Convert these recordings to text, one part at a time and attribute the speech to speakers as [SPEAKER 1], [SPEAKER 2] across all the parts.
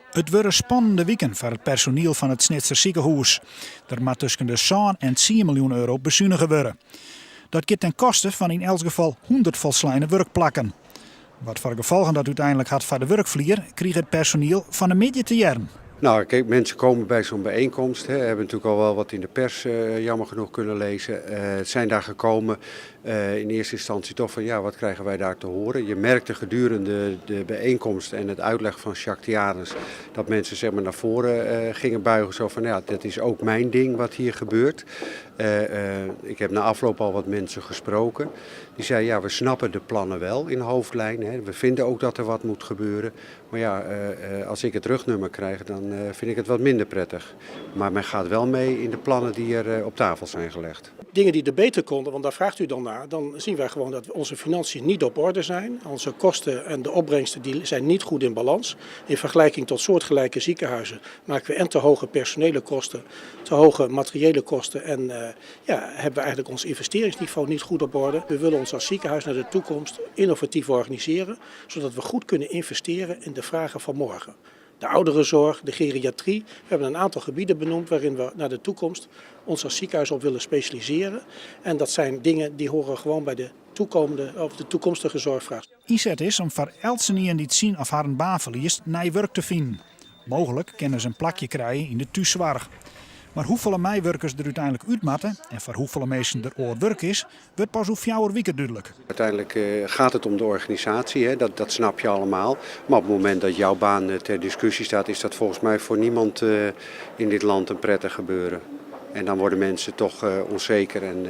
[SPEAKER 1] Het wordt een spannende weekend voor het personeel van het Snitser ziekenhuis. Er moet tussen de 7 en 10 miljoen euro bezuinigen worden. Dat gaat ten koste van in elk geval 100 volslijne werkplakken. Wat voor gevolgen dat uiteindelijk had voor de werkvlier, kreeg het personeel van de midden te jaren.
[SPEAKER 2] Nou, kijk, mensen komen bij zo'n bijeenkomst. We hebben natuurlijk al wel wat in de pers jammer genoeg kunnen lezen. Zijn daar gekomen in eerste instantie toch van ja, wat krijgen wij daar te horen? Je merkte gedurende de bijeenkomst en het uitleg van Jacques Thiarens dat mensen zeg maar naar voren gingen buigen. Zo van ja, dat is ook mijn ding wat hier gebeurt. Ik heb na afloop al wat mensen gesproken. Die zeiden ja, we snappen de plannen wel in hoofdlijnen. We vinden ook dat er wat moet gebeuren. Maar ja, als ik het rugnummer krijg, dan vind ik het wat minder prettig. Maar men gaat wel mee in de plannen die er op tafel zijn gelegd.
[SPEAKER 3] Dingen die er beter konden, want daar vraagt u dan naar, dan zien wij gewoon dat onze financiën niet op orde zijn. Onze kosten en de opbrengsten die zijn niet goed in balans. In vergelijking tot soortgelijke ziekenhuizen maken we en te hoge personele kosten, te hoge materiële kosten en hebben we eigenlijk ons investeringsniveau niet goed op orde. We willen ons als ziekenhuis naar de toekomst innovatief organiseren, zodat we goed kunnen investeren in de vragen van morgen. De ouderenzorg, de geriatrie. We hebben een aantal gebieden benoemd waarin we naar de toekomst ons als ziekenhuis op willen specialiseren. En dat zijn dingen die horen gewoon bij de toekomstige zorgvraag.
[SPEAKER 1] Inzet is om voor elke die het zien of haar een baan verliest, naar werk te vinden. Mogelijk kunnen ze een plakje krijgen in de thuiszorg. Maar hoeveel meewerkers er uiteindelijk uitmatten en voor hoeveel mensen er oor werk is, wordt pas over 4 weken duidelijk.
[SPEAKER 2] Uiteindelijk gaat het om de organisatie, hè? Dat snap je allemaal. Maar op het moment dat jouw baan ter discussie staat, is dat volgens mij voor niemand in dit land een prettig gebeuren. En dan worden mensen toch onzeker. En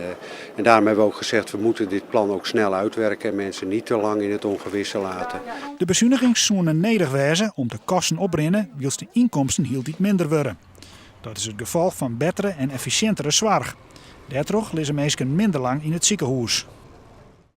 [SPEAKER 2] daarom hebben we ook gezegd, we moeten dit plan ook snel uitwerken en mensen niet te lang in het ongewisse laten.
[SPEAKER 1] De bezuiniging zouden nedig wezen om de kosten oprennen, whilst de inkomsten hield iets minder worden. Dat is het gevolg van betere en efficiëntere zorg. Daardoor liggen mensen minder lang in het ziekenhuis.